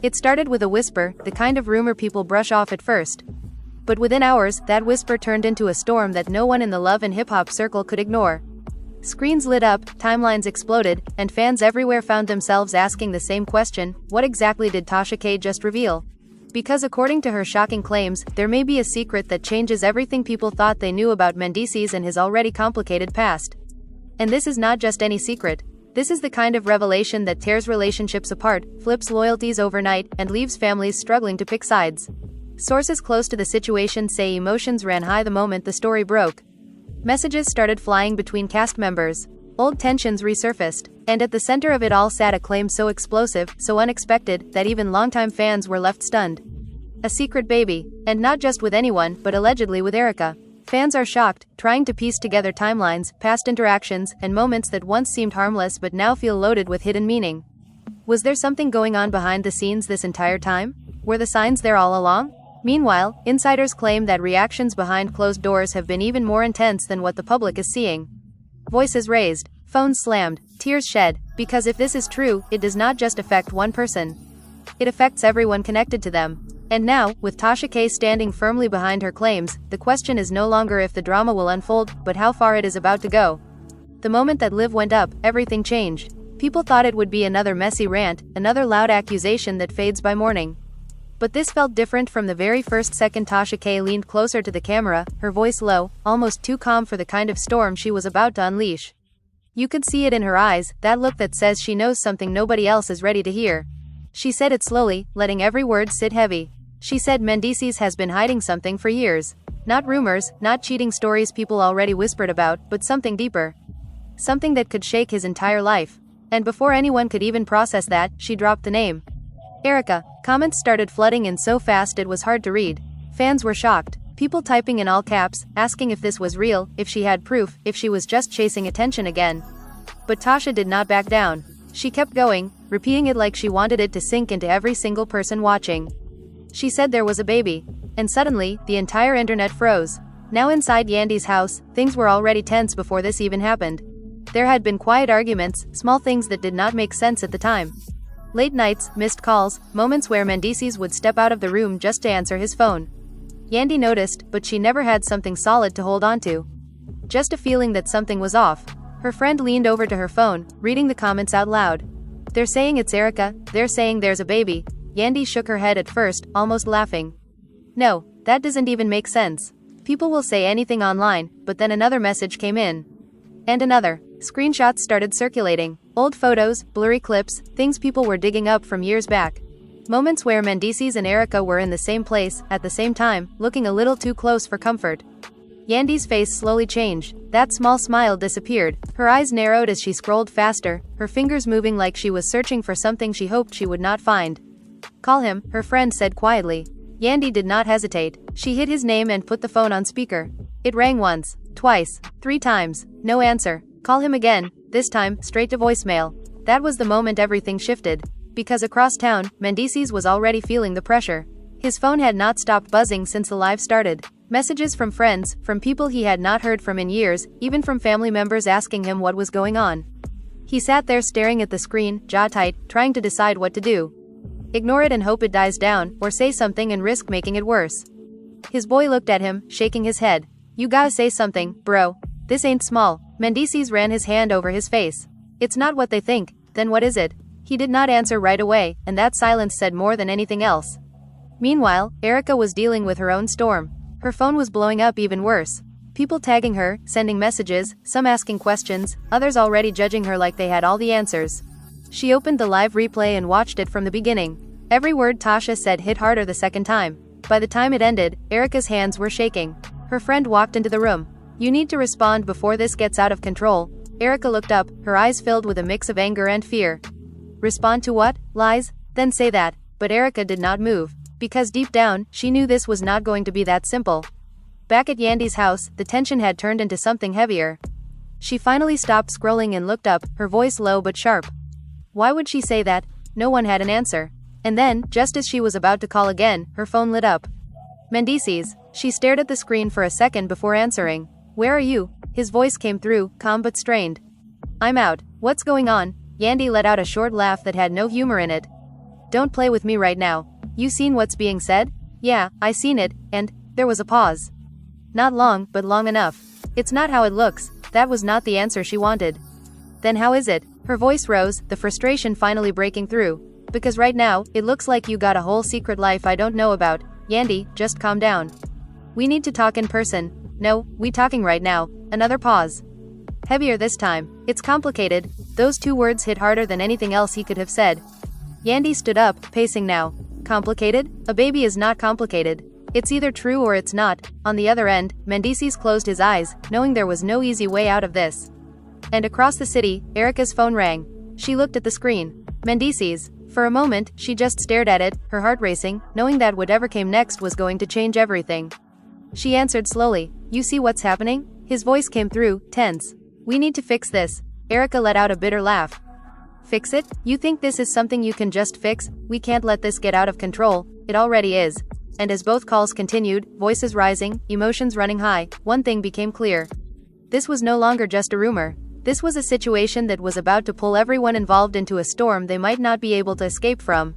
It started with a whisper, the kind of rumor people brush off at first. But within hours, that whisper turned into a storm that no one in the love and hip-hop circle could ignore. Screens lit up, timelines exploded, and fans everywhere found themselves asking the same question: what exactly did Tasha K just reveal? Because according to her shocking claims, there may be a secret that changes everything people thought they knew about Mendeecees and his already complicated past. And this is not just any secret. This is the kind of revelation that tears relationships apart, flips loyalties overnight, and leaves families struggling to pick sides. Sources close to the situation say emotions ran high the moment the story broke. Messages started flying between cast members. Old tensions resurfaced. And at the center of it all sat a claim so explosive, so unexpected, that even longtime fans were left stunned. A secret baby. And not just with anyone, but allegedly with Erica. Fans are shocked, trying to piece together timelines, past interactions, and moments that once seemed harmless but now feel loaded with hidden meaning. Was there something going on behind the scenes this entire time? Were the signs there all along? Meanwhile, insiders claim that reactions behind closed doors have been even more intense than what the public is seeing. Voices raised, phones slammed, tears shed, because if this is true, it does not just affect one person. It affects everyone connected to them. And now, with Tasha K standing firmly behind her claims, the question is no longer if the drama will unfold, but how far it is about to go. The moment that Liv went up, everything changed. People thought it would be another messy rant, another loud accusation that fades by morning. But this felt different from the very first second Tasha K leaned closer to the camera, her voice low, almost too calm for the kind of storm she was about to unleash. You could see it in her eyes, that look that says she knows something nobody else is ready to hear. She said it slowly, letting every word sit heavy. She said Mendeecees has been hiding something for years. Not rumors, not cheating stories people already whispered about, but something deeper. Something that could shake his entire life. And before anyone could even process that, she dropped the name. Erica. Comments started flooding in so fast it was hard to read. Fans were shocked. People typing in all caps, asking if this was real, if she had proof, if she was just chasing attention again. But Tasha did not back down. She kept going, repeating it like she wanted it to sink into every single person watching. She said there was a baby. And suddenly, the entire internet froze. Now inside Yandy's house, things were already tense before this even happened. There had been quiet arguments, small things that did not make sense at the time. Late nights, missed calls, moments where Mendeecees would step out of the room just to answer his phone. Yandy noticed, but she never had something solid to hold onto. Just a feeling that something was off. Her friend leaned over to her phone, reading the comments out loud. They're saying it's Erica, they're saying there's a baby. Yandy shook her head at first, almost laughing. No, that doesn't even make sense. People will say anything online, but then another message came in. And another. Screenshots started circulating. Old photos, blurry clips, things people were digging up from years back. Moments where Mendeecees and Erica were in the same place, at the same time, looking a little too close for comfort. Yandy's face slowly changed. That small smile disappeared. Her eyes narrowed as she scrolled faster, her fingers moving like she was searching for something she hoped she would not find. Call him, her friend said quietly. Yandy did not hesitate. She hit his name and put the phone on speaker. It rang once, twice, 3 times. No answer. Call him again, this time, straight to voicemail. That was the moment everything shifted. Because across town, Mendeecees was already feeling the pressure. His phone had not stopped buzzing since the live started. Messages from friends, from people he had not heard from in years, even from family members asking him what was going on. He sat there staring at the screen, jaw tight, trying to decide what to do. Ignore it and hope it dies down, or say something and risk making it worse. His boy looked at him, shaking his head. You gotta say something, bro. This ain't small. Mendeecees ran his hand over his face. It's not what they think, then what is it? He did not answer right away, and that silence said more than anything else. Meanwhile, Erica was dealing with her own storm. Her phone was blowing up even worse. People tagging her, sending messages, some asking questions, others already judging her like they had all the answers. She opened the live replay and watched it from the beginning. Every word Tasha said hit harder the second time. By the time it ended, Erica's hands were shaking. Her friend walked into the room. You need to respond before this gets out of control. Erica looked up, her eyes filled with a mix of anger and fear. Respond to what? Lies? Then say that. But Erica did not move. Because deep down, she knew this was not going to be that simple. Back at Yandy's house, the tension had turned into something heavier. She finally stopped scrolling and looked up, her voice low but sharp. Why would she say that? No one had an answer. And then, just as she was about to call again, her phone lit up. Mendeecees. She stared at the screen for a second before answering. Where are you? His voice came through, calm but strained. I'm out. What's going on? Yandy let out a short laugh that had no humor in it. Don't play with me right now. You seen what's being said? Yeah, I seen it, and there was a pause. Not long, but long enough. It's not how it looks. That was not the answer she wanted. Then how is it? Her voice rose, the frustration finally breaking through. Because right now, it looks like you got a whole secret life I don't know about. Yandy, just calm down. We need to talk in person. No, we talking right now. Another pause. Heavier this time. It's complicated. Those two words hit harder than anything else he could have said. Yandy stood up, pacing now. Complicated? A baby is not complicated. It's either true or it's not. On the other end, Mendeecees closed his eyes, knowing there was no easy way out of this. And across the city, Erica's phone rang. She looked at the screen. Mendeecees. For a moment, she just stared at it, her heart racing, knowing that whatever came next was going to change everything. She answered slowly. You see what's happening? His voice came through, tense. We need to fix this. Erica let out a bitter laugh. Fix it? You think this is something you can just fix? We can't let this get out of control. It already is. And as both calls continued, voices rising, emotions running high, one thing became clear. This was no longer just a rumor. This was a situation that was about to pull everyone involved into a storm they might not be able to escape from.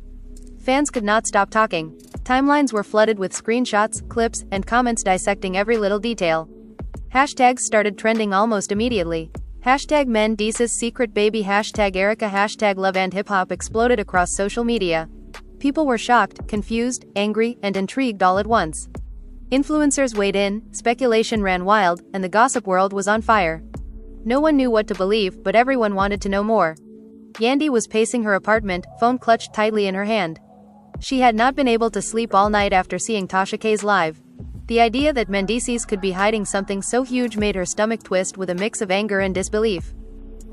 Fans could not stop talking. Timelines were flooded with screenshots, clips, and comments dissecting every little detail. Hashtags started trending almost immediately. Hashtag Mendeecees secret baby, hashtag Erica, hashtag love and hip hop exploded across social media. People were shocked, confused, angry, and intrigued all at once. Influencers weighed in, speculation ran wild, and the gossip world was on fire. No one knew what to believe, but everyone wanted to know more. Yandy was pacing her apartment, phone clutched tightly in her hand. She had not been able to sleep all night after seeing Tasha K's live. The idea that Mendeecees could be hiding something so huge made her stomach twist with a mix of anger and disbelief.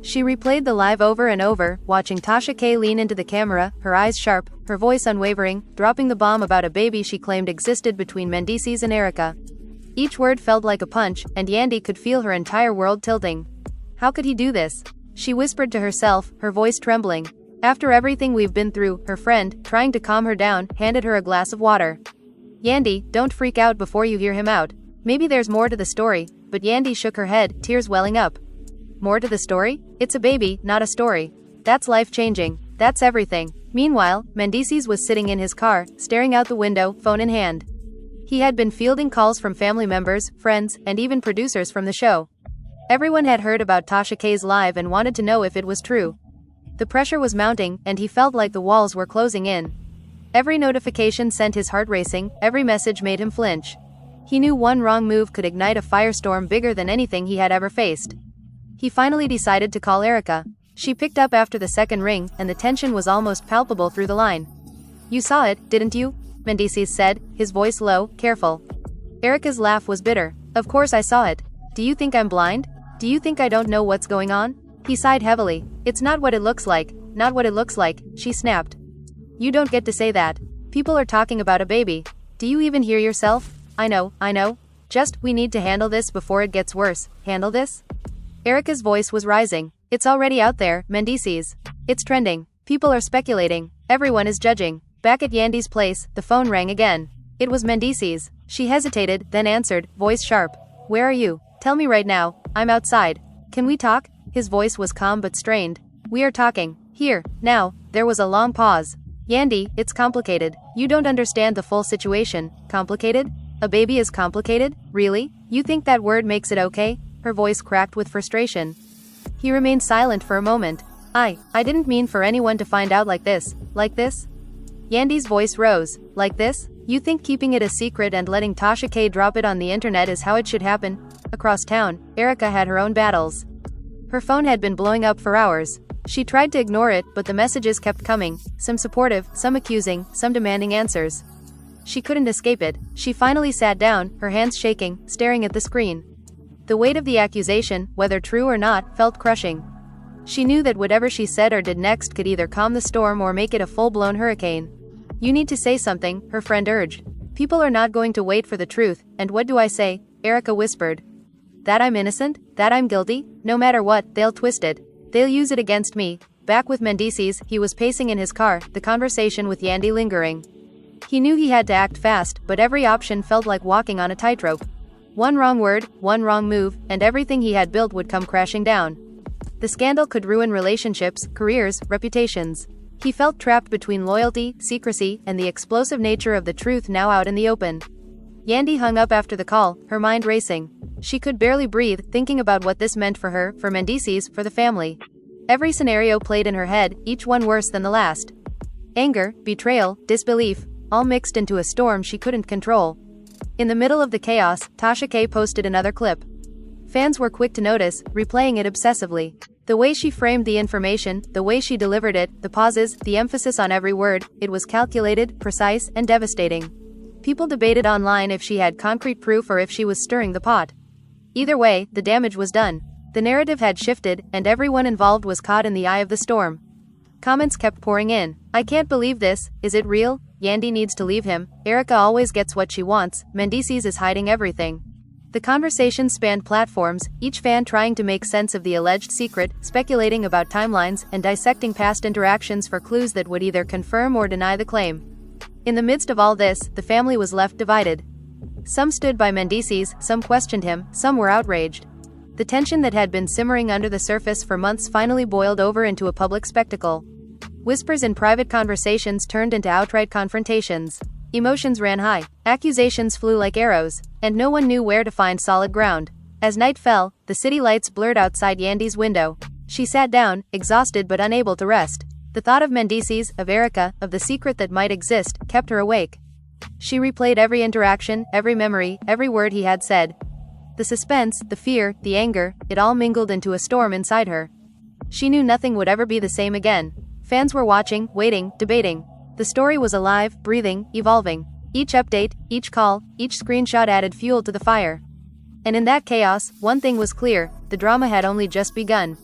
She replayed the live over and over, watching Tasha K lean into the camera, her eyes sharp, her voice unwavering, dropping the bomb about a baby she claimed existed between Mendeecees and Erica. Each word felt like a punch, and Yandy could feel her entire world tilting. How could he do this? She whispered to herself, her voice trembling. After everything we've been through, her friend, trying to calm her down, handed her a glass of water. Yandy, don't freak out before you hear him out. Maybe there's more to the story, but Yandy shook her head, tears welling up. More to the story? It's a baby, not a story. That's life-changing. That's everything. Meanwhile, Mendeecees was sitting in his car, staring out the window, phone in hand. He had been fielding calls from family members, friends, and even producers from the show. Everyone had heard about Tasha K's live and wanted to know if it was true. The pressure was mounting, and he felt like the walls were closing in. Every notification sent his heart racing, every message made him flinch. He knew one wrong move could ignite a firestorm bigger than anything he had ever faced. He finally decided to call Erica. She picked up after the second ring, and the tension was almost palpable through the line. You saw it, didn't you? Mendeecees said, his voice low, careful. Erica's laugh was bitter. Of course I saw it. Do you think I'm blind? Do you think I don't know what's going on? He sighed heavily. It's not what it looks like, not what it looks like, she snapped. You don't get to say that. People are talking about a baby. Do you even hear yourself? I know. Just, we need to handle this before it gets worse. Handle this? Erica's voice was rising. It's already out there, Mendeecees. It's trending. People are speculating. Everyone is judging. Back at Yandy's place, the phone rang again. It was Mendeecees. She hesitated, then answered, voice sharp. Where are you? Tell me right now. I'm outside. Can we talk? His voice was calm but strained. We are talking. Here, now. There was a long pause. Yandy, it's complicated. You don't understand the full situation. Complicated? A baby is complicated? Really? You think that word makes it okay? Her voice cracked with frustration. He remained silent for a moment. I didn't mean for anyone to find out like this. Like this? Yandy's voice rose. Like this? You think keeping it a secret and letting Tasha K drop it on the internet is how it should happen? Across town, Erica had her own battles. Her phone had been blowing up for hours. She tried to ignore it, but the messages kept coming, some supportive, some accusing, some demanding answers. She couldn't escape it. She finally sat down, her hands shaking, staring at the screen. The weight of the accusation, whether true or not, felt crushing. She knew that whatever she said or did next could either calm the storm or make it a full-blown hurricane. You need to say something, her friend urged. People are not going to wait for the truth, and what do I say? Erica whispered. That I'm innocent? That I'm guilty? No matter what, they'll twist it. They'll use it against me. Back with Mendeecees, he was pacing in his car, the conversation with Yandy lingering. He knew he had to act fast, but every option felt like walking on a tightrope. One wrong word, one wrong move, and everything he had built would come crashing down. The scandal could ruin relationships, careers, reputations. He felt trapped between loyalty, secrecy, and the explosive nature of the truth now out in the open. Yandy hung up after the call, her mind racing. She could barely breathe, thinking about what this meant for her, for Mendeecees, for the family. Every scenario played in her head, each one worse than the last. Anger, betrayal, disbelief, all mixed into a storm she couldn't control. In the middle of the chaos, Tasha K posted another clip. Fans were quick to notice, replaying it obsessively. The way she framed the information, the way she delivered it, the pauses, the emphasis on every word, it was calculated, precise, and devastating. People debated online if she had concrete proof or if she was stirring the pot. Either way, the damage was done. The narrative had shifted, and everyone involved was caught in the eye of the storm. Comments kept pouring in. I can't believe this, is it real? Yandy needs to leave him, Erica always gets what she wants, Mendeecees is hiding everything. The conversation spanned platforms, each fan trying to make sense of the alleged secret, speculating about timelines, and dissecting past interactions for clues that would either confirm or deny the claim. In the midst of all this, the family was left divided. Some stood by Mendeecees, some questioned him, some were outraged. The tension that had been simmering under the surface for months finally boiled over into a public spectacle. Whispers in private conversations turned into outright confrontations. Emotions ran high, accusations flew like arrows, and no one knew where to find solid ground. As night fell, the city lights blurred outside Yandy's window. She sat down, exhausted but unable to rest. The thought of Mendeecees, of Erica, of the secret that might exist, kept her awake. She replayed every interaction, every memory, every word he had said. The suspense, the fear, the anger, it all mingled into a storm inside her. She knew nothing would ever be the same again. Fans were watching, waiting, debating. The story was alive, breathing, evolving. Each update, each call, each screenshot added fuel to the fire. And in that chaos, one thing was clear, the drama had only just begun.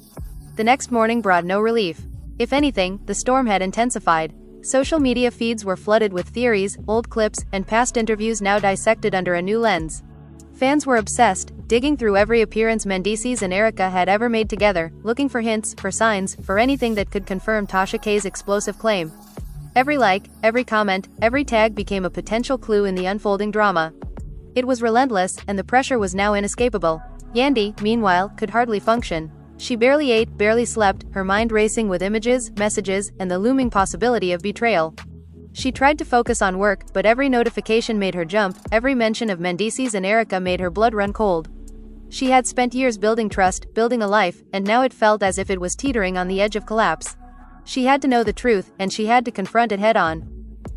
The next morning brought no relief. If anything, the storm had intensified. Social media feeds were flooded with theories, old clips, and past interviews now dissected under a new lens. Fans were obsessed, digging through every appearance Mendeecees and Erica had ever made together, looking for hints, for signs, for anything that could confirm Tasha K's explosive claim. Every like, every comment, every tag became a potential clue in the unfolding drama. It was relentless, and the pressure was now inescapable. Yandy, meanwhile, could hardly function. She barely ate, barely slept, her mind racing with images, messages, and the looming possibility of betrayal. She tried to focus on work, but every notification made her jump, every mention of Mendeecees and Erica made her blood run cold. She had spent years building trust, building a life, and now it felt as if it was teetering on the edge of collapse. She had to know the truth, and she had to confront it head-on.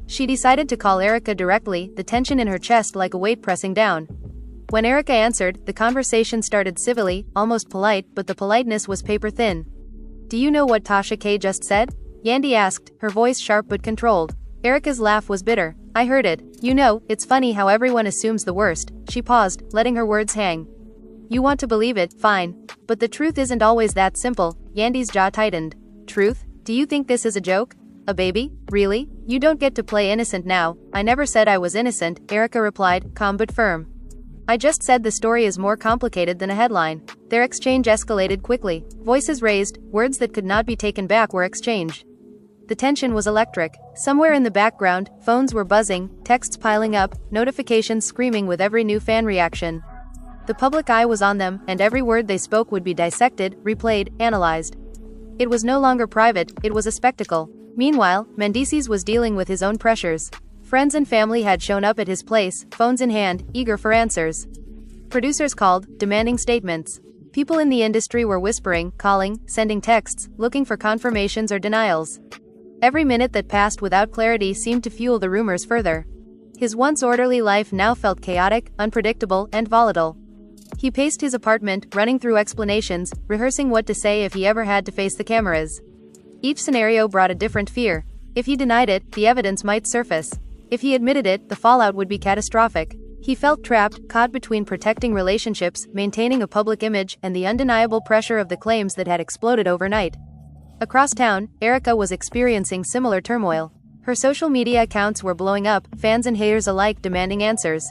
She decided to call Erica directly, the tension in her chest like a weight pressing down. When Erica answered, the conversation started civilly, almost polite, but the politeness was paper-thin. Do you know what Tasha K just said? Yandy asked, her voice sharp but controlled. Erica's laugh was bitter. I heard it. You know, it's funny how everyone assumes the worst. She paused, letting her words hang. You want to believe it, fine. But the truth isn't always that simple. Yandy's jaw tightened. Truth? Do you think this is a joke? A baby? Really? You don't get to play innocent now. I never said I was innocent, Erica replied, calm but firm. I just said the story is more complicated than a headline. Their exchange escalated quickly. Voices raised, words that could not be taken back were exchanged. The tension was electric. Somewhere in the background, phones were buzzing, texts piling up, notifications screaming with every new fan reaction. The public eye was on them, and every word they spoke would be dissected, replayed, analyzed. It was no longer private, it was a spectacle. Meanwhile, Mendeecees was dealing with his own pressures. Friends and family had shown up at his place, phones in hand, eager for answers. Producers called, demanding statements. People in the industry were whispering, calling, sending texts, looking for confirmations or denials. Every minute that passed without clarity seemed to fuel the rumors further. His once orderly life now felt chaotic, unpredictable, and volatile. He paced his apartment, running through explanations, rehearsing what to say if he ever had to face the cameras. Each scenario brought a different fear. If he denied it, the evidence might surface. If he admitted it, the fallout would be catastrophic. He felt trapped, caught between protecting relationships, maintaining a public image, and the undeniable pressure of the claims that had exploded overnight. Across town, Erica was experiencing similar turmoil. Her social media accounts were blowing up, fans and haters alike demanding answers.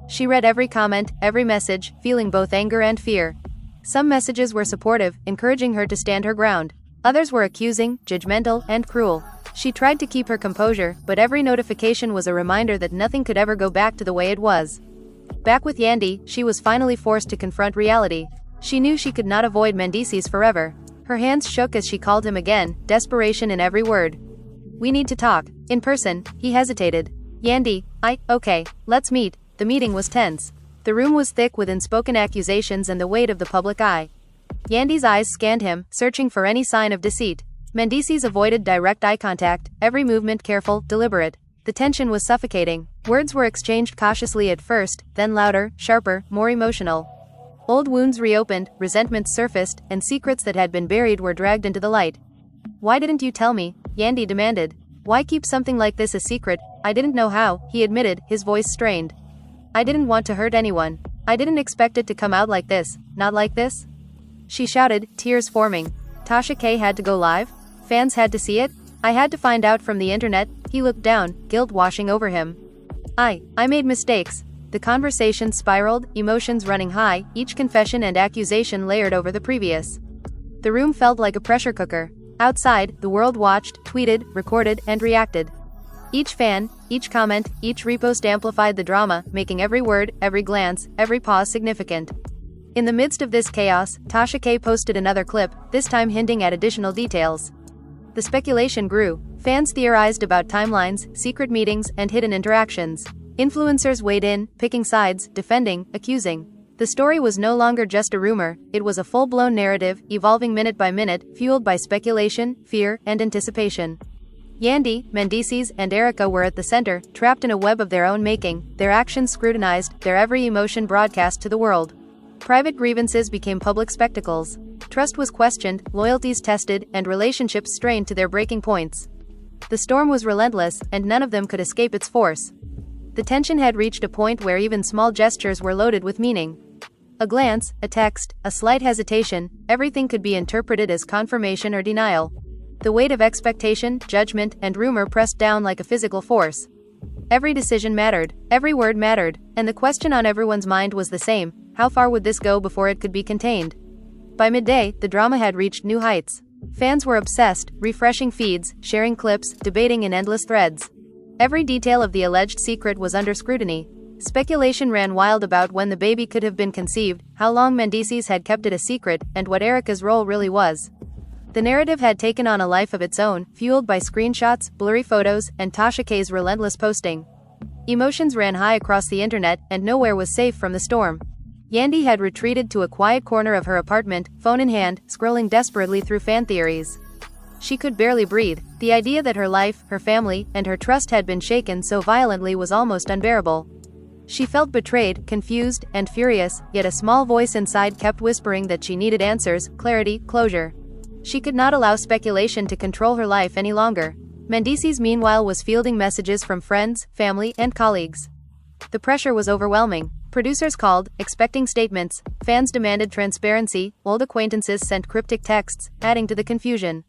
She read every comment, every message, feeling both anger and fear. Some messages were supportive, encouraging her to stand her ground. Others were accusing, judgmental, and cruel. She tried to keep her composure, but every notification was a reminder that nothing could ever go back to the way it was. Back with Yandy, she was finally forced to confront reality. She knew she could not avoid Mendeecees forever. Her hands shook as she called him again, desperation in every word. We need to talk. In person. He hesitated. Yandy, okay, let's meet. The meeting was tense. The room was thick with unspoken accusations and the weight of the public eye. Yandy's eyes scanned him, searching for any sign of deceit. Mendeecees avoided direct eye contact, every movement careful, deliberate. The tension was suffocating. Words were exchanged cautiously at first, then louder, sharper, more emotional. Old wounds reopened, resentments surfaced, and secrets that had been buried were dragged into the light. Why didn't you tell me? Yandy demanded. Why keep something like this a secret? I didn't know how, he admitted, his voice strained. I didn't want to hurt anyone. I didn't expect it to come out like this. Not like this? She shouted, tears forming. Tasha K had to go live? Fans had to see it? I had to find out from the internet. He looked down, guilt washing over him. I made mistakes. The conversation spiraled, emotions running high, each confession and accusation layered over the previous. The room felt like a pressure cooker. Outside, the world watched, tweeted, recorded, and reacted. Each fan, each comment, each repost amplified the drama, making every word, every glance, every pause significant. In the midst of this chaos, Tasha K posted another clip, this time hinting at additional details. The speculation grew. Fans theorized about timelines, secret meetings, and hidden interactions. Influencers weighed in, picking sides, defending, accusing. The story was no longer just a rumor, it was a full-blown narrative, evolving minute by minute, fueled by speculation, fear, and anticipation. Yandy, Mendeecees, and Erica were at the center, trapped in a web of their own making, their actions scrutinized, their every emotion broadcast to the world. Private grievances became public spectacles. Trust was questioned, loyalties tested, and relationships strained to their breaking points. The storm was relentless, and none of them could escape its force. The tension had reached a point where even small gestures were loaded with meaning. A glance, a text, a slight hesitation, everything could be interpreted as confirmation or denial. The weight of expectation, judgment, and rumor pressed down like a physical force. Every decision mattered, every word mattered, and the question on everyone's mind was the same: how far would this go before it could be contained? By midday, the drama had reached new heights. Fans were obsessed, refreshing feeds, sharing clips, debating in endless threads. Every detail of the alleged secret was under scrutiny. Speculation ran wild about when the baby could have been conceived, how long Mendeecees had kept it a secret, and what Erica's role really was. The narrative had taken on a life of its own, fueled by screenshots, blurry photos, and Tasha K's relentless posting. Emotions ran high across the internet, and nowhere was safe from the storm. Yandy had retreated to a quiet corner of her apartment, phone in hand, scrolling desperately through fan theories. She could barely breathe. The idea that her life, her family, and her trust had been shaken so violently was almost unbearable. She felt betrayed, confused, and furious, yet a small voice inside kept whispering that she needed answers, clarity, closure. She could not allow speculation to control her life any longer. Mendeecees meanwhile was fielding messages from friends, family, and colleagues. The pressure was overwhelming. Producers called, expecting statements, fans demanded transparency, old acquaintances sent cryptic texts, adding to the confusion.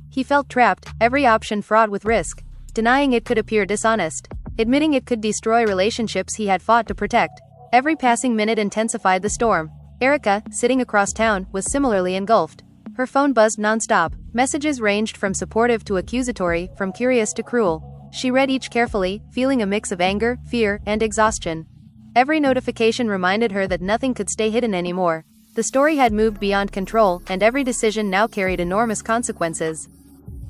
He felt trapped, every option fraught with risk. Denying it could appear dishonest. Admitting it could destroy relationships he had fought to protect. Every passing minute intensified the storm. Erica, sitting across town, was similarly engulfed. Her phone buzzed non-stop. Messages ranged from supportive to accusatory, from curious to cruel. She read each carefully, feeling a mix of anger, fear, and exhaustion. Every notification reminded her that nothing could stay hidden anymore. The story had moved beyond control, and every decision now carried enormous consequences.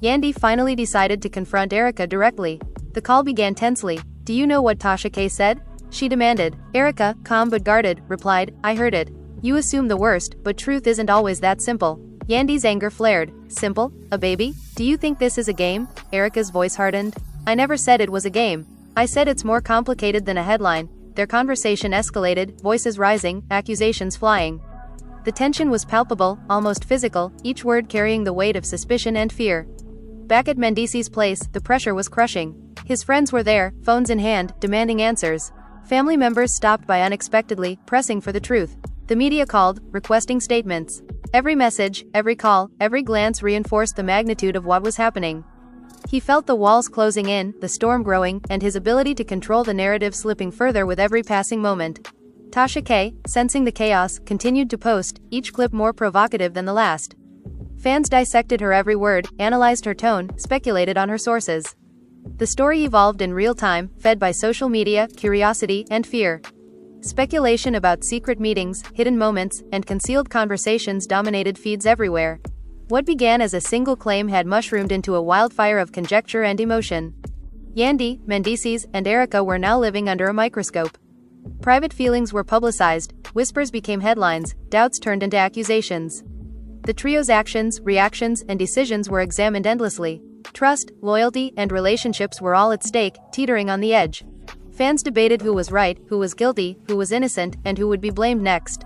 Yandy finally decided to confront Erica directly. The call began tensely. "Do you know what Tasha K said?" she demanded. Erica, calm but guarded, replied, "I heard it. You assume the worst, but truth isn't always that simple." Yandy's anger flared. "Simple? A baby? Do you think this is a game?" Erica's voice hardened. "I never said it was a game. I said it's more complicated than a headline." Their conversation escalated, voices rising, accusations flying. The tension was palpable, almost physical, each word carrying the weight of suspicion and fear. Back at Mendeecees' place, the pressure was crushing. His friends were there, phones in hand, demanding answers. Family members stopped by unexpectedly, pressing for the truth. The media called, requesting statements. Every message, every call, every glance reinforced the magnitude of what was happening. He felt the walls closing in, the storm growing, and his ability to control the narrative slipping further with every passing moment. Tasha K, sensing the chaos, continued to post, each clip more provocative than the last. Fans dissected her every word, analyzed her tone, speculated on her sources. The story evolved in real time, fed by social media, curiosity, and fear. Speculation about secret meetings, hidden moments, and concealed conversations dominated feeds everywhere. What began as a single claim had mushroomed into a wildfire of conjecture and emotion. Yandy, Mendeecees, and Erica were now living under a microscope. Private feelings were publicized, whispers became headlines, doubts turned into accusations. The trio's actions, reactions, and decisions were examined endlessly. Trust, loyalty, and relationships were all at stake, teetering on the edge. Fans debated who was right, who was guilty, who was innocent, and who would be blamed next.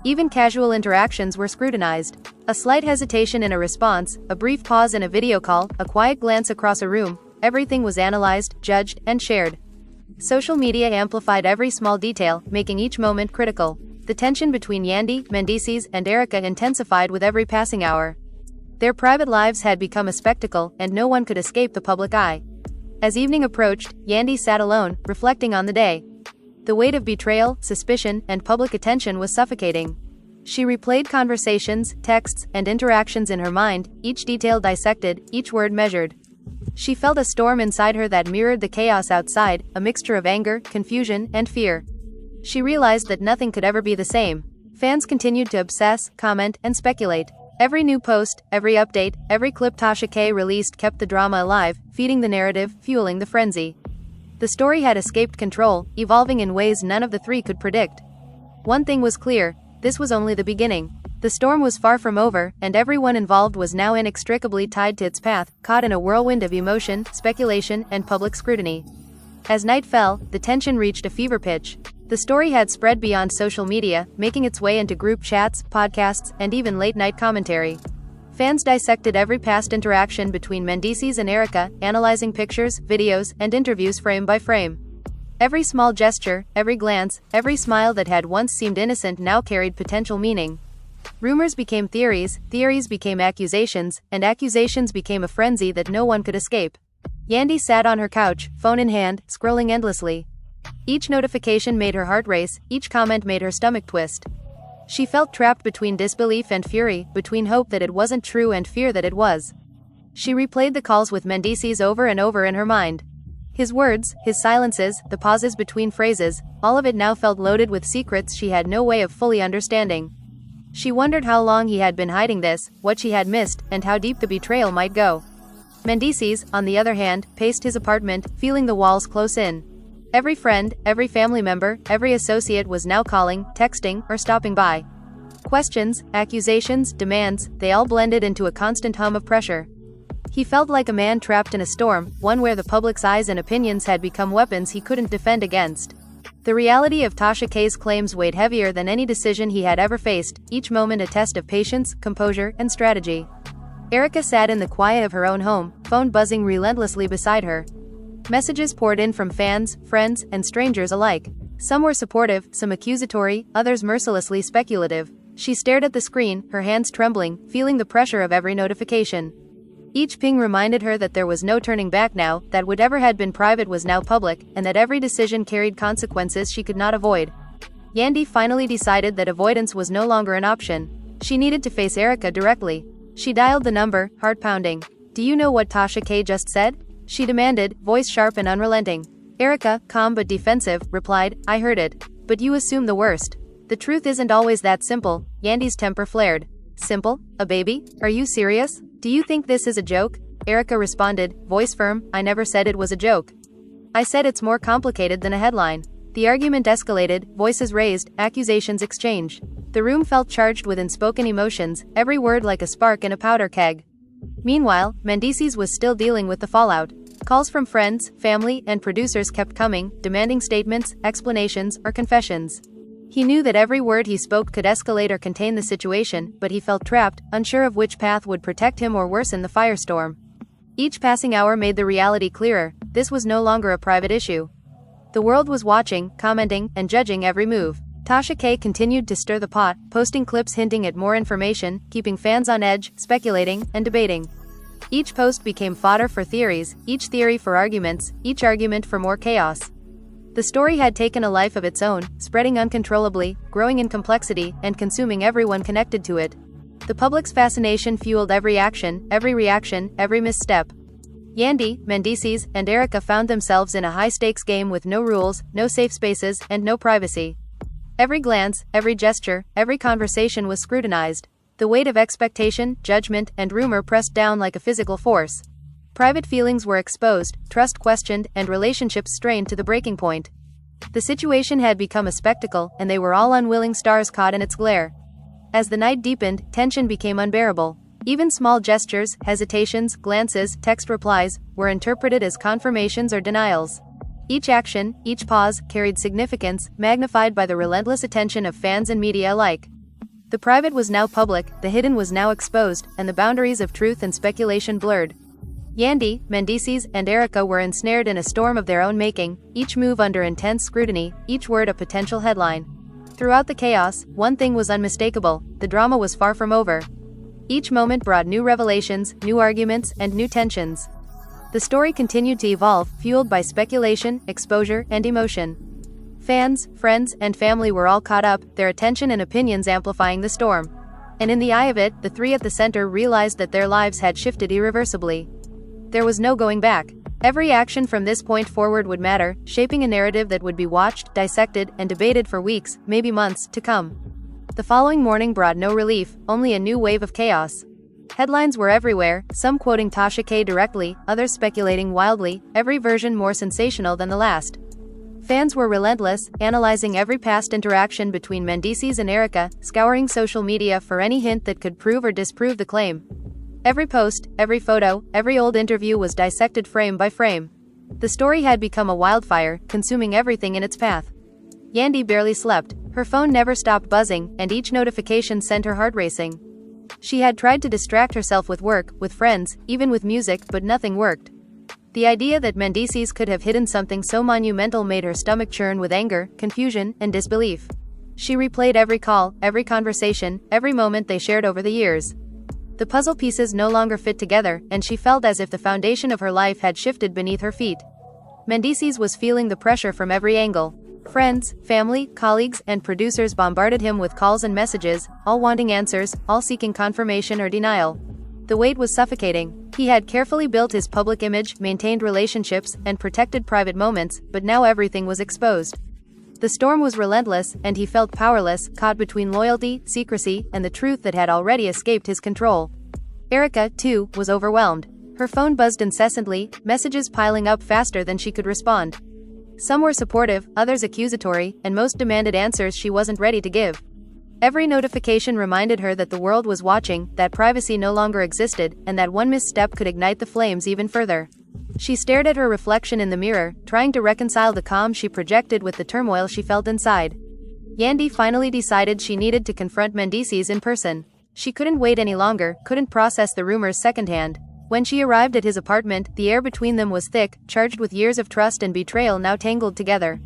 Even casual interactions were scrutinized. A slight hesitation in a response, a brief pause in a video call, a quiet glance across a room, everything was analyzed, judged, and shared. Social media amplified every small detail, making each moment critical. The tension between Yandy, Mendeecees, and Erica intensified with every passing hour. Their private lives had become a spectacle, and no one could escape the public eye. As evening approached, Yandy sat alone, reflecting on the day. The weight of betrayal, suspicion, and public attention was suffocating. She replayed conversations, texts, and interactions in her mind, each detail dissected, each word measured. She felt a storm inside her that mirrored the chaos outside, a mixture of anger, confusion, and fear. She realized that nothing could ever be the same. Fans continued to obsess, comment, and speculate. Every new post, every update, every clip Tasha K released kept the drama alive, feeding the narrative, fueling the frenzy. The story had escaped control, evolving in ways none of the three could predict. One thing was clear, this was only the beginning. The storm was far from over, and everyone involved was now inextricably tied to its path, caught in a whirlwind of emotion, speculation, and public scrutiny. As night fell, the tension reached a fever pitch. The story had spread beyond social media, making its way into group chats, podcasts, and even late-night commentary. Fans dissected every past interaction between Mendeecees and Erica, analyzing pictures, videos, and interviews frame by frame. Every small gesture, every glance, every smile that had once seemed innocent now carried potential meaning. Rumors became theories, theories became accusations, and accusations became a frenzy that no one could escape. Yandy sat on her couch, phone in hand, scrolling endlessly. Each notification made her heart race, each comment made her stomach twist. She felt trapped between disbelief and fury, between hope that it wasn't true and fear that it was. She replayed the calls with Mendeecees over and over in her mind. His words, his silences, the pauses between phrases, all of it now felt loaded with secrets she had no way of fully understanding. She wondered how long he had been hiding this, what she had missed, and how deep the betrayal might go. Mendeecees, on the other hand, paced his apartment, feeling the walls close in. Every friend, every family member, every associate was now calling, texting, or stopping by. Questions, accusations, demands, they all blended into a constant hum of pressure. He felt like a man trapped in a storm, one where the public's eyes and opinions had become weapons he couldn't defend against. The reality of Tasha K's claims weighed heavier than any decision he had ever faced, each moment a test of patience, composure, and strategy. Erica sat in the quiet of her own home, phone buzzing relentlessly beside her. Messages poured in from fans, friends, and strangers alike. Some were supportive, some accusatory, others mercilessly speculative. She stared at the screen, her hands trembling, feeling the pressure of every notification. Each ping reminded her that there was no turning back now, that whatever had been private was now public, and that every decision carried consequences she could not avoid. Yandy finally decided that avoidance was no longer an option. She needed to face Erica directly. She dialed the number, heart pounding. "Do you know what Tasha K just said?" she demanded, voice sharp and unrelenting. Erica, calm but defensive, replied, "I heard it. But you assume the worst. The truth isn't always that simple." Yandy's temper flared. "Simple? A baby? Are you serious? Do you think this is a joke?" Erica responded, voice firm, "I never said it was a joke. I said it's more complicated than a headline." The argument escalated, voices raised, accusations exchanged. The room felt charged with unspoken emotions, every word like a spark in a powder keg. Meanwhile, Mendeecees was still dealing with the fallout. Calls from friends, family, and producers kept coming, demanding statements, explanations, or confessions. He knew that every word he spoke could escalate or contain the situation, but he felt trapped, unsure of which path would protect him or worsen the firestorm. Each passing hour made the reality clearer. This was no longer a private issue. The world was watching, commenting, and judging every move. Tasha K continued to stir the pot, posting clips hinting at more information, keeping fans on edge, speculating, and debating. Each post became fodder for theories, each theory for arguments, each argument for more chaos. The story had taken a life of its own, spreading uncontrollably, growing in complexity, and consuming everyone connected to it. The public's fascination fueled every action, every reaction, every misstep. Yandy, Mendeecees, and Erica found themselves in a high-stakes game with no rules, no safe spaces, and no privacy. Every glance, every gesture, every conversation was scrutinized. The weight of expectation, judgment, and rumor pressed down like a physical force. Private feelings were exposed, trust questioned, and relationships strained to the breaking point. The situation had become a spectacle, and they were all unwilling stars caught in its glare. As the night deepened, tension became unbearable. Even small gestures, hesitations, glances, text replies, were interpreted as confirmations or denials. Each action, each pause, carried significance, magnified by the relentless attention of fans and media alike. The private was now public, the hidden was now exposed, and the boundaries of truth and speculation blurred. Yandy, Mendeecees, and Erica were ensnared in a storm of their own making, each move under intense scrutiny, each word a potential headline. Throughout the chaos, one thing was unmistakable: the drama was far from over. Each moment brought new revelations, new arguments, and new tensions. The story continued to evolve, fueled by speculation, exposure, and emotion. Fans, friends, and family were all caught up, their attention and opinions amplifying the storm. And in the eye of it, the three at the center realized that their lives had shifted irreversibly. There was no going back. Every action from this point forward would matter, shaping a narrative that would be watched, dissected, and debated for weeks, maybe months, to come. The following morning brought no relief, only a new wave of chaos. Headlines were everywhere, some quoting Tasha K directly, others speculating wildly, every version more sensational than the last. Fans were relentless, analyzing every past interaction between Mendeecees and Erica, scouring social media for any hint that could prove or disprove the claim. Every post, every photo, every old interview was dissected frame by frame. The story had become a wildfire, consuming everything in its path. Yandy barely slept. Her phone never stopped buzzing, and each notification sent her heart racing. She had tried to distract herself with work, with friends, even with music, but nothing worked. The idea that Mendeecees could have hidden something so monumental made her stomach churn with anger, confusion, and disbelief. She replayed every call, every conversation, every moment they shared over the years. The puzzle pieces no longer fit together, and she felt as if the foundation of her life had shifted beneath her feet. Mendeecees was feeling the pressure from every angle. Friends, family, colleagues, and producers bombarded him with calls and messages, all wanting answers, all seeking confirmation or denial. The weight was suffocating. He had carefully built his public image, maintained relationships, and protected private moments, but now everything was exposed. The storm was relentless, and he felt powerless, caught between loyalty, secrecy, and the truth that had already escaped his control. Erica, too, was overwhelmed. Her phone buzzed incessantly, messages piling up faster than she could respond. Some were supportive, others accusatory, and most demanded answers she wasn't ready to give. Every notification reminded her that the world was watching, that privacy no longer existed, and that one misstep could ignite the flames even further. She stared at her reflection in the mirror, trying to reconcile the calm she projected with the turmoil she felt inside. Yandy finally decided she needed to confront Mendeecees in person. She couldn't wait any longer, couldn't process the rumors secondhand. When she arrived at his apartment, the air between them was thick, charged with years of trust and betrayal now tangled together.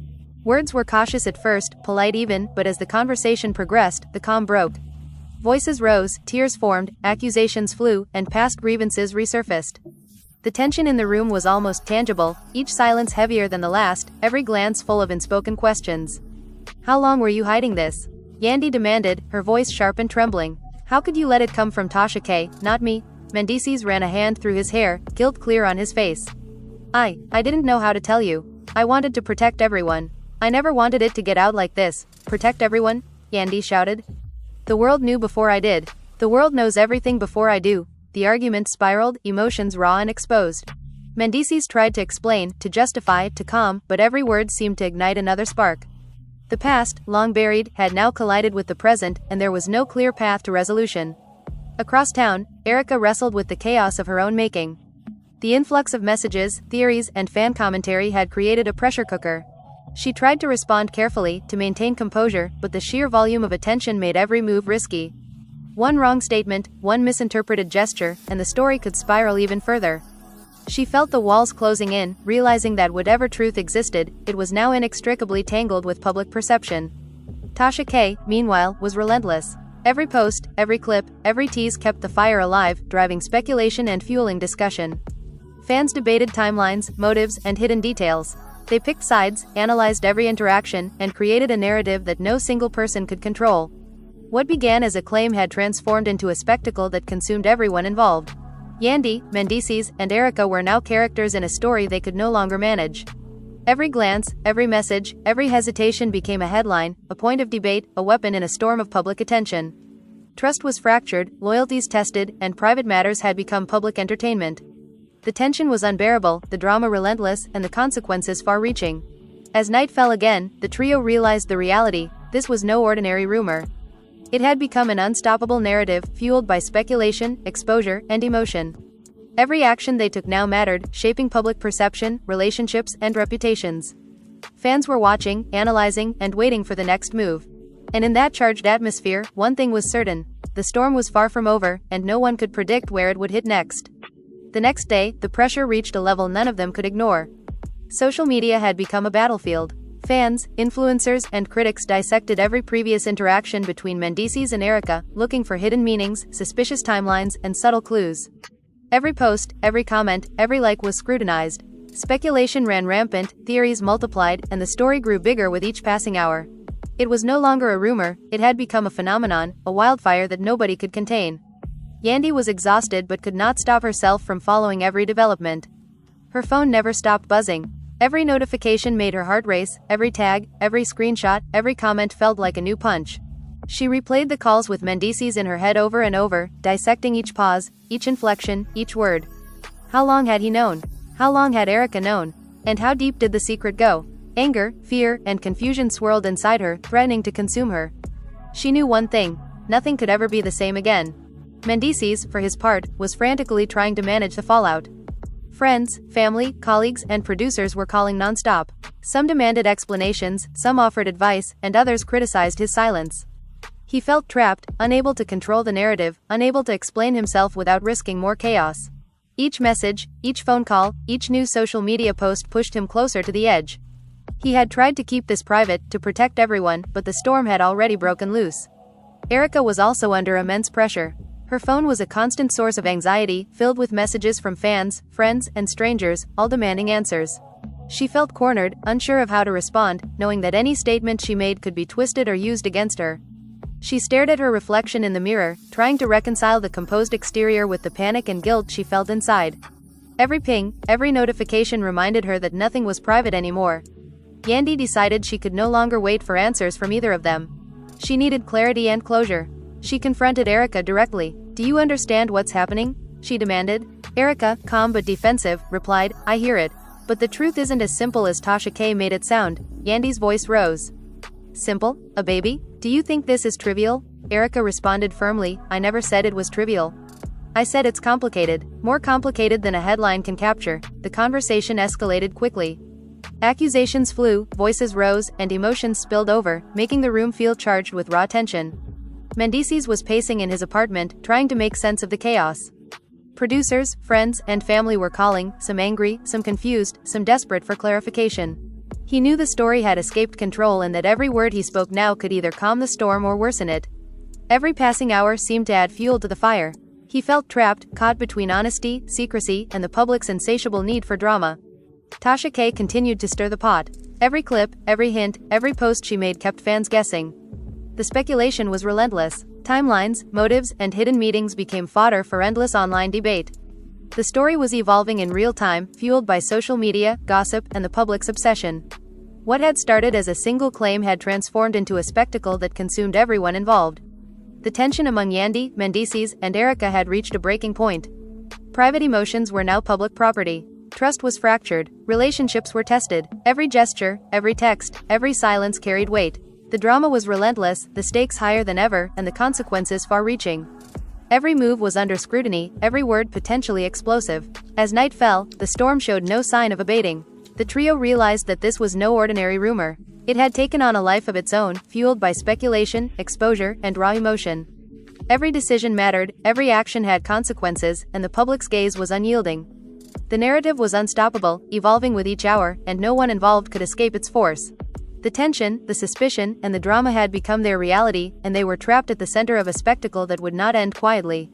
Words were cautious at first, polite even, but as the conversation progressed, the calm broke. Voices rose, tears formed, accusations flew, and past grievances resurfaced. The tension in the room was almost tangible, each silence heavier than the last, every glance full of unspoken questions. "How long were you hiding this?" Yandy demanded, her voice sharp and trembling. "How could you let it come from Tasha K, not me?" Mendeecees ran a hand through his hair, guilt clear on his face. I didn't know how to tell you. I wanted to protect everyone. I never wanted it to get out like this." "Protect everyone?" Yandy shouted. "The world knew before I did. The world knows everything before I do." The argument spiraled, emotions raw and exposed. Mendeecees tried to explain, to justify, to calm, but every word seemed to ignite another spark. The past, long buried, had now collided with the present, and there was no clear path to resolution. Across town, Erica wrestled with the chaos of her own making. The influx of messages, theories, and fan commentary had created a pressure cooker. She tried to respond carefully, to maintain composure, but the sheer volume of attention made every move risky. One wrong statement, one misinterpreted gesture, and the story could spiral even further. She felt the walls closing in, realizing that whatever truth existed, it was now inextricably tangled with public perception. Tasha K, meanwhile, was relentless. Every post, every clip, every tease kept the fire alive, driving speculation and fueling discussion. Fans debated timelines, motives, and hidden details. They picked sides, analyzed every interaction, and created a narrative that no single person could control. What began as a claim had transformed into a spectacle that consumed everyone involved. Yandy, Mendeecees, and Erica were now characters in a story they could no longer manage. Every glance, every message, every hesitation became a headline, a point of debate, a weapon in a storm of public attention. Trust was fractured, loyalties tested, and private matters had become public entertainment. The tension was unbearable, the drama relentless, and the consequences far-reaching. As night fell again, the trio realized the reality: this was no ordinary rumor. It had become an unstoppable narrative, fueled by speculation, exposure, and emotion. Every action they took now mattered, shaping public perception, relationships, and reputations. Fans were watching, analyzing, and waiting for the next move. And in that charged atmosphere, one thing was certain: the storm was far from over, and no one could predict where it would hit next. The next day, the pressure reached a level none of them could ignore. Social media had become a battlefield. Fans, influencers, and critics dissected every previous interaction between Mendeecees and Erica, looking for hidden meanings, suspicious timelines, and subtle clues. Every post, every comment, every like was scrutinized. Speculation ran rampant, theories multiplied, and the story grew bigger with each passing hour. It was no longer a rumor, it had become a phenomenon, a wildfire that nobody could contain. Yandy was exhausted but could not stop herself from following every development. Her phone never stopped buzzing. Every notification made her heart race, every tag, every screenshot, every comment felt like a new punch. She replayed the calls with Mendeecees in her head over and over, dissecting each pause, each inflection, each word. How long had he known? How long had Erica known? And how deep did the secret go? Anger, fear, and confusion swirled inside her, threatening to consume her. She knew one thing: nothing could ever be the same again. Mendeecees, for his part, was frantically trying to manage the fallout. Friends, family, colleagues, and producers were calling non-stop. Some demanded explanations, some offered advice, and others criticized his silence. He felt trapped, unable to control the narrative, unable to explain himself without risking more chaos. Each message, each phone call, each new social media post pushed him closer to the edge. He had tried to keep this private, to protect everyone, but the storm had already broken loose. Erica was also under immense pressure. Her phone was a constant source of anxiety, filled with messages from fans, friends, and strangers, all demanding answers. She felt cornered, unsure of how to respond, knowing that any statement she made could be twisted or used against her. She stared at her reflection in the mirror, trying to reconcile the composed exterior with the panic and guilt she felt inside. Every ping, every notification reminded her that nothing was private anymore. Yandy decided she could no longer wait for answers from either of them. She needed clarity and closure. She confronted Erica directly. "Do you understand what's happening?" she demanded. Erica, calm but defensive, replied, "I hear it. But the truth isn't as simple as Tasha K made it sound." Yandy's voice rose. "Simple? A baby? Do you think this is trivial?" Erica responded firmly, "I never said it was trivial. I said it's complicated. More complicated than a headline can capture." The conversation escalated quickly. Accusations flew, voices rose, and emotions spilled over, making the room feel charged with raw tension. Mendeecees was pacing in his apartment, trying to make sense of the chaos. Producers, friends, and family were calling, some angry, some confused, some desperate for clarification. He knew the story had escaped control and that every word he spoke now could either calm the storm or worsen it. Every passing hour seemed to add fuel to the fire. He felt trapped, caught between honesty, secrecy, and the public's insatiable need for drama. Tasha K continued to stir the pot. Every clip, every hint, every post she made kept fans guessing. The speculation was relentless. Timelines, motives, and hidden meetings became fodder for endless online debate. The story was evolving in real time, fueled by social media, gossip, and the public's obsession. What had started as a single claim had transformed into a spectacle that consumed everyone involved. The tension among Yandy, Mendeecees, and Erica had reached a breaking point. Private emotions were now public property. Trust was fractured. Relationships were tested. Every gesture, every text, every silence carried weight. The drama was relentless, the stakes higher than ever, and the consequences far-reaching. Every move was under scrutiny, every word potentially explosive. As night fell, the storm showed no sign of abating. The trio realized that this was no ordinary rumor. It had taken on a life of its own, fueled by speculation, exposure, and raw emotion. Every decision mattered, every action had consequences, and the public's gaze was unyielding. The narrative was unstoppable, evolving with each hour, and no one involved could escape its force. The tension, the suspicion, and the drama had become their reality, and they were trapped at the center of a spectacle that would not end quietly.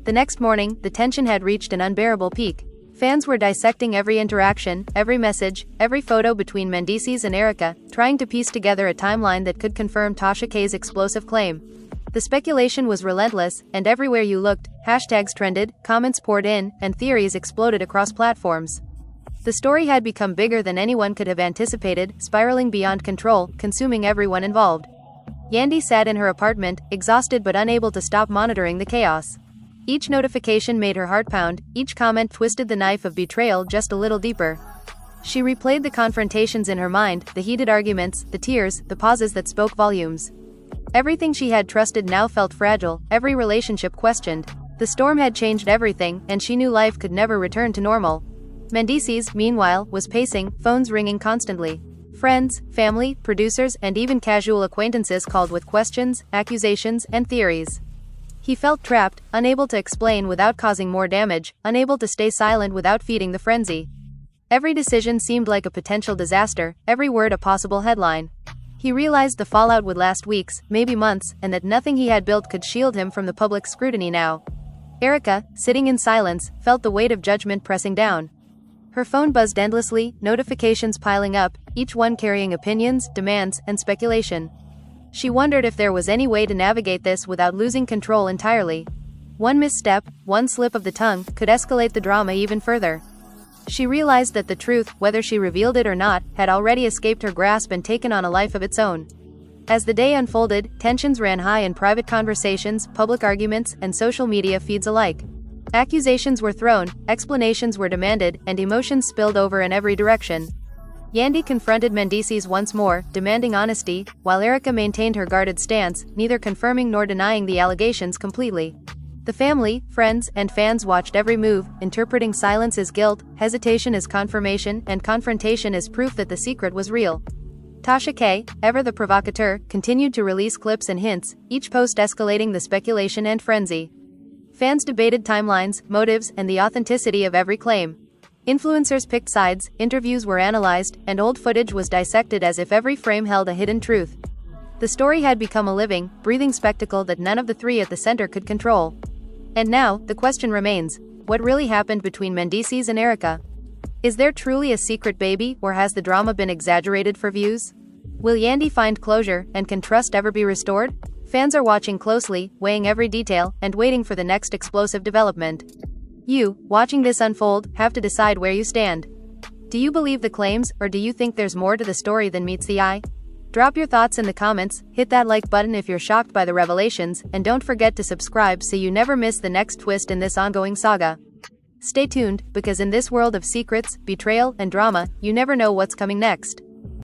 The next morning, the tension had reached an unbearable peak. Fans were dissecting every interaction, every message, every photo between Mendeecees and Erica, trying to piece together a timeline that could confirm Tasha K's explosive claim. The speculation was relentless, and everywhere you looked, hashtags trended, comments poured in, and theories exploded across platforms. The story had become bigger than anyone could have anticipated, spiraling beyond control, consuming everyone involved. Yandy sat in her apartment, exhausted but unable to stop monitoring the chaos. Each notification made her heart pound, each comment twisted the knife of betrayal just a little deeper. She replayed the confrontations in her mind, the heated arguments, the tears, the pauses that spoke volumes. Everything she had trusted now felt fragile, every relationship questioned. The storm had changed everything, and she knew life could never return to normal. Mendeecees, meanwhile, was pacing, phones ringing constantly. Friends, family, producers, and even casual acquaintances called with questions, accusations, and theories. He felt trapped, unable to explain without causing more damage, unable to stay silent without feeding the frenzy. Every decision seemed like a potential disaster, every word a possible headline. He realized the fallout would last weeks, maybe months, and that nothing he had built could shield him from the public scrutiny now. Erica, sitting in silence, felt the weight of judgment pressing down. Her phone buzzed endlessly, notifications piling up, each one carrying opinions, demands, and speculation. She wondered if there was any way to navigate this without losing control entirely. One misstep, one slip of the tongue, could escalate the drama even further. She realized that the truth, whether she revealed it or not, had already escaped her grasp and taken on a life of its own. As the day unfolded, tensions ran high in private conversations, public arguments, and social media feeds alike. Accusations were thrown, explanations were demanded, and emotions spilled over in every direction. Yandy confronted Mendeecees once more, demanding honesty, while Erica maintained her guarded stance, neither confirming nor denying the allegations completely. The family, friends, and fans watched every move, interpreting silence as guilt, hesitation as confirmation, and confrontation as proof that the secret was real. Tasha K, ever the provocateur, continued to release clips and hints, each post escalating the speculation and frenzy. Fans debated timelines, motives, and the authenticity of every claim. Influencers picked sides, interviews were analyzed, and old footage was dissected as if every frame held a hidden truth. The story had become a living, breathing spectacle that none of the three at the center could control. And now, the question remains, what really happened between Mendeecees and Erica? Is there truly a secret baby, or has the drama been exaggerated for views? Will Yandy find closure, and can trust ever be restored? Fans are watching closely, weighing every detail, and waiting for the next explosive development. You, watching this unfold, have to decide where you stand. Do you believe the claims, or do you think there's more to the story than meets the eye? Drop your thoughts in the comments, hit that like button if you're shocked by the revelations, and don't forget to subscribe so you never miss the next twist in this ongoing saga. Stay tuned, because in this world of secrets, betrayal, and drama, you never know what's coming next.